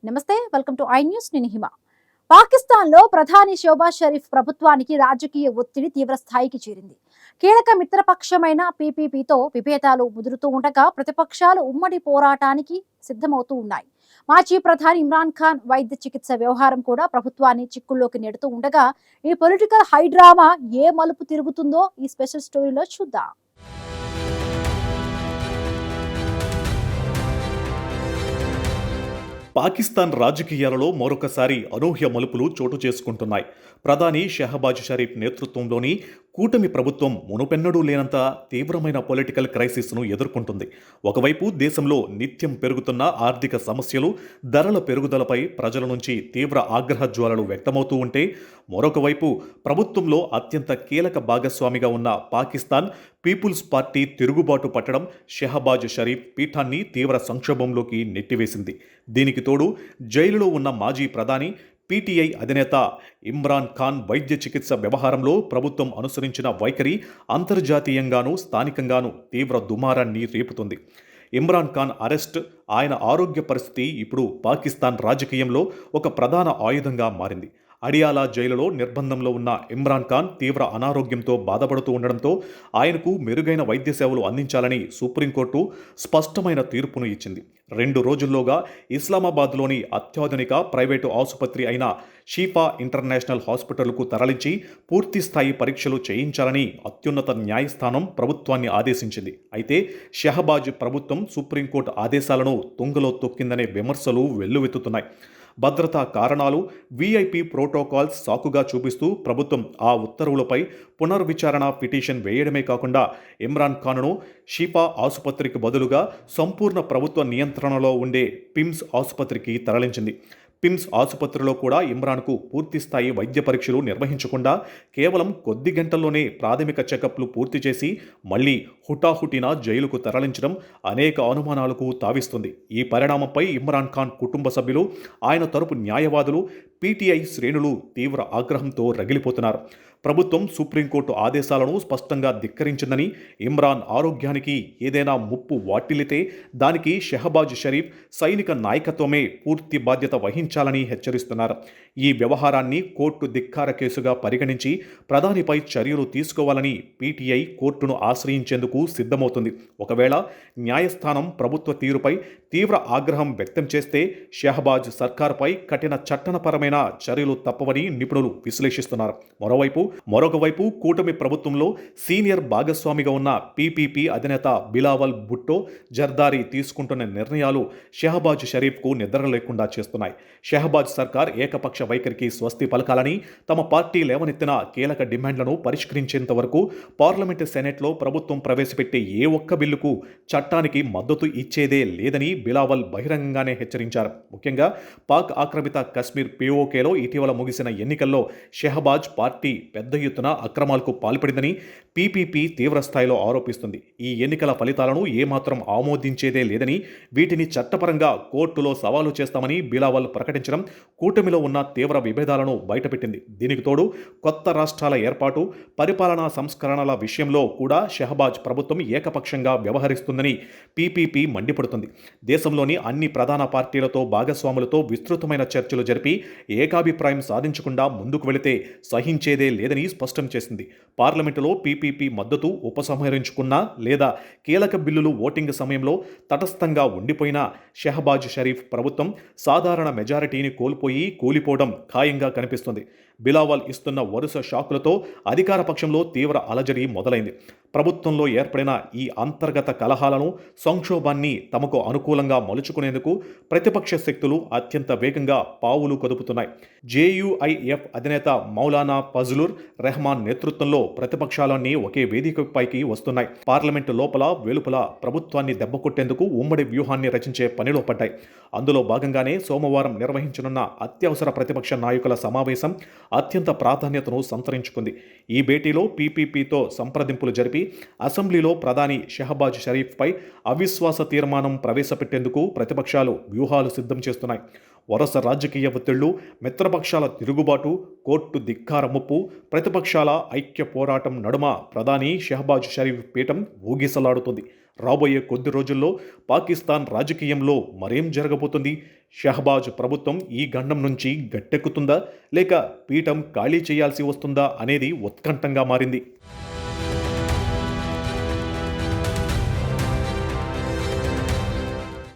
నమస్తే, welcome to I news. నేను హిమ. పాకిస్తాన్లో ప్రధాని షోబాజ్ షరీఫ్ ప్రభుత్వానికి రాజకీయ ఒత్తిడి తీవ్ర స్థాయికి చేరింది. కీలక మిత్రపక్షమైన పీపీపీతో విభేదాలు ముదురుతూ ఉండగా ప్రతిపక్షాలు ఉమ్మడి పోరాటానికి సిద్ధమవుతూ ఉన్నాయి. మాజీ ప్రధాని ఇమ్రాన్ ఖాన్ వైద్య చికిత్స వ్యవహారం కూడా ప్రభుత్వాన్ని చిక్కుల్లోకి నెడుతూ ఉండగా ఈ పొలిటికల్ హైడ్రామా ఏ మలుపు తిరుగుతుందో ఈ స్పెషల్ స్టోరీలో చూద్దాం. పాకిస్తాన్ రాజకీయాలలో మరొకసారి అనూహ్య మలుపులు చోటు చేసుకుంటున్నాయి. ప్రధాని షహబాజ్ షరీఫ్ నేతృత్వంలోని కూటమి ప్రభుత్వం మునుపెన్నడూ లేనంత తీవ్రమైన పొలిటికల్ క్రైసిస్ను ఎదుర్కొంటుంది. ఒకవైపు దేశంలో నిత్యం పెరుగుతున్న ఆర్థిక సమస్యలు, ధరల పెరుగుదలపై ప్రజల నుంచి తీవ్ర ఆగ్రహ జ్వాలలు వ్యక్తమవుతూ ఉంటే, మరొక వైపు ప్రభుత్వంలో అత్యంత కీలక భాగస్వామిగా ఉన్న పాకిస్తాన్ పీపుల్స్ పార్టీ తిరుగుబాటు పట్టడం షహబాజ్ షరీఫ్ పీఠాన్ని తీవ్ర సంక్షోభంలోకి నెట్టివేసింది. దీనికి తోడు జైలులో ఉన్న మాజీ ప్రధాని పీటీఐ అధినేత ఇమ్రాన్ ఖాన్ వైద్య చికిత్స వ్యవహారంలో ప్రభుత్వం అనుసరించిన వైఖరి అంతర్జాతీయంగానూ స్థానికంగానూ తీవ్ర దుమారాన్ని రేపుతుంది. ఇమ్రాన్ ఖాన్ అరెస్ట్, ఆయన ఆరోగ్య పరిస్థితి ఇప్పుడు పాకిస్తాన్ రాజకీయంలో ఒక ప్రధాన ఆయుధంగా మారింది. అడియాలా జైలులో నిర్బంధంలో ఉన్న ఇమ్రాన్ ఖాన్ తీవ్ర అనారోగ్యంతో బాధపడుతూ ఉండడంతో ఆయనకు మెరుగైన వైద్య సేవలు అందించాలని సుప్రీంకోర్టు స్పష్టమైన తీర్పును ఇచ్చింది. 2 రోజుల్లోగా ఇస్లామాబాద్లోని అత్యాధునిక ప్రైవేటు ఆసుపత్రి అయిన షీఫా ఇంటర్నేషనల్ హాస్పిటల్కు తరలించి పూర్తిస్థాయి పరీక్షలు చేయించాలని అత్యున్నత న్యాయస్థానం ప్రభుత్వాన్ని ఆదేశించింది. అయితే షహబాజ్ ప్రభుత్వం సుప్రీంకోర్టు ఆదేశాలను తుంగలో తొక్కిందనే విమర్శలు వెల్లువెత్తుతున్నాయి. భద్రతా కారణాలు, వీఐపీ ప్రోటోకాల్స్ సాకుగా చూపిస్తూ ప్రభుత్వం ఆ ఉత్తర్వులపై పునర్విచారణ పిటిషన్ వేయడమే కాకుండా ఇమ్రాన్ ఖాన్ను షీఫా ఆసుపత్రికి బదులుగా సంపూర్ణ ప్రభుత్వ నియంత్రణలో ఉండే పిమ్స్ ఆసుపత్రికి తరలించింది. పిమ్స్ ఆసుపత్రిలో కూడా ఇమ్రాన్కు పూర్తిస్థాయి వైద్య పరీక్షలు నిర్వహించకుండా కేవలం కొద్ది గంటల్లోనే ప్రాథమిక చెకప్లు పూర్తి చేసి మళ్లీ హుటాహుటిన జైలుకు తరలించడం అనేక అనుమానాలకు తావిస్తుంది. ఈ పరిణామంపై ఇమ్రాన్ ఖాన్ కుటుంబ సభ్యులు, ఆయన తరపు న్యాయవాదులు, పీటీఐ శ్రేణులు తీవ్ర ఆగ్రహంతో రగిలిపోతున్నారు. ప్రభుత్వం సుప్రీంకోర్టు ఆదేశాలను స్పష్టంగా ధిక్కరించిందని, ఇమ్రాన్ ఆరోగ్యానికి ఏదైనా ముప్పు వాటిల్లితే దానికి షహబాజ్ షరీఫ్ సైనిక నాయకత్వమే పూర్తి బాధ్యత వహించాలని హెచ్చరిస్తున్నారు. ఈ వ్యవహారాన్ని కోర్టు ధిక్కార కేసుగా పరిగణించి ప్రధానిపై చర్యలు తీసుకోవాలని పీటీఐ కోర్టును ఆశ్రయించేందుకు సిద్ధమవుతుంది. ఒకవేళ న్యాయస్థానం ప్రభుత్వ తీరుపై తీవ్ర ఆగ్రహం వ్యక్తం చేస్తే షహబాజ్ సర్కార్పై కఠిన చట్టపరమైన చర్యలు తప్పవని నిపుణులు విశ్లేషిస్తున్నారు. మరొకవైపు కూటమి ప్రభుత్వంలో సీనియర్ భాగస్వామిగా ఉన్న పీపీపీ అధినేత బిలావల్ భుట్టో జర్దారీ తీసుకుంటున్న నిర్ణయాలు షహబాజ్ షరీఫ్కు నిద్ర లేకుండా చేస్తున్నాయి. షహబాజ్ సర్కార్ ఏకపక్ష వైఖరికి స్వస్తి పలకాలని, తమ పార్టీ లేవనెత్తిన కీలక డిమాండ్లను పరిష్కరించేంత వరకు పార్లమెంటు, సెనెట్లో ప్రభుత్వం ప్రవేశపెట్టే ఏ ఒక్క బిల్లుకు చట్టానికి మద్దతు ఇచ్చేదే లేదని బిలావల్ బహిరంగంగానే హెచ్చరించారు. ముఖ్యంగా పాక్ ఆక్రమిత కశ్మీర్ పీఓకేలో ఇటీవల ముగిసిన ఎన్నికల్లో షహబాజ్ పార్టీ పెద్ద ఎత్తున అక్రమాలకు పాల్పడిందని పీపీపీ తీవ్రస్థాయిలో ఆరోపిస్తుంది. ఈ ఎన్నికల ఫలితాలను ఏమాత్రం ఆమోదించేదే లేదని, వీటిని చట్టపరంగా కోర్టులో సవాలు చేస్తామని బిలావల్ ప్రకటించడం కూటమిలో ఉన్న తీవ్ర విభేదాలను బయటపెట్టింది. దీనికి తోడు కొత్త రాష్ట్రాల ఏర్పాటు, పరిపాలనా సంస్కరణల విషయంలో కూడా షహబాజ్ ప్రభుత్వం ఏకపక్షంగా వ్యవహరిస్తుందని పీపీపీ మండిపడుతుంది. దేశంలోని అన్ని ప్రధాన పార్టీలతో, భాగస్వాములతో విస్తృతమైన చర్చలు జరిపి ఏకాభిప్రాయం సాధించకుండా ముందుకు వెళితే సహించేదే లేదని స్పష్టం చేసింది. పార్లమెంటులో పీపీపీ మద్దతు ఉపసంహరించుకున్నా లేదా కీలక బిల్లులు ఓటింగ్ సమయంలో తటస్థంగా ఉండిపోయినా షహబాజ్ షరీఫ్ ప్రభుత్వం సాధారణ మెజారిటీని కోల్పోయి కూలిపోవడం ఖాయంగా కనిపిస్తుంది. బిలావల్ ఇస్తున్న వరుస షాకులతో అధికార పక్షంలో తీవ్ర అలజడి మొదలైంది. ప్రభుత్వంలో ఏర్పడిన ఈ అంతర్గత కలహాలను, సంక్షోభాన్ని తమకు అనుకూలంగా మలుచుకునేందుకు ప్రతిపక్ష శక్తులు అత్యంత వేగంగా పావులు కదుపుతున్నాయి. జేయూఐఎఫ్ అధినేత మౌలానా ఫజ్లుర్ రెహమాన్ నేతృత్వంలో ప్రతిపక్షాలన్నీ ఒకే వేదికపైకి వస్తున్నాయి. పార్లమెంటు లోపల వెలుపల ప్రభుత్వాన్ని దెబ్బకొట్టేందుకు ఉమ్మడి వ్యూహాన్ని రచించే పనిలో పడ్డాయి. అందులో భాగంగానే సోమవారం నిర్వహించనున్న అత్యవసర ప్రతిపక్ష నాయకుల సమావేశం అత్యంత ప్రాధాన్యతను సంతరించుకుంది. ఈ భేటీలో పీపీపీతో సంప్రదింపులు జరిపి అసెంబ్లీలో ప్రధాని షహబాజ్ షరీఫ్పై అవిశ్వాస తీర్మానం ప్రవేశపెట్టేందుకు ప్రతిపక్షాలు వ్యూహాలు సిద్ధం చేస్తున్నాయి. వరుస రాజకీయ ఒత్తిళ్లు, మిత్రపక్షాల తిరుగుబాటు, కోర్టు ధిక్కార ముప్పు, ప్రతిపక్షాల ఐక్య పోరాటం నడుమ ప్రధాని షహబాజ్ షరీఫ్ పీఠం ఊగిసలాడుతుంది. రాబోయే కొద్ది రోజుల్లో పాకిస్తాన్ రాజకీయంలో మరేం జరగబోతుంది? షహబాజ్ ప్రభుత్వం ఈ గండం నుంచి గట్టెక్కుతుందా లేక పీఠం ఖాళీ చేయాల్సి వస్తుందా అనేది ఉత్కంఠంగా మారింది.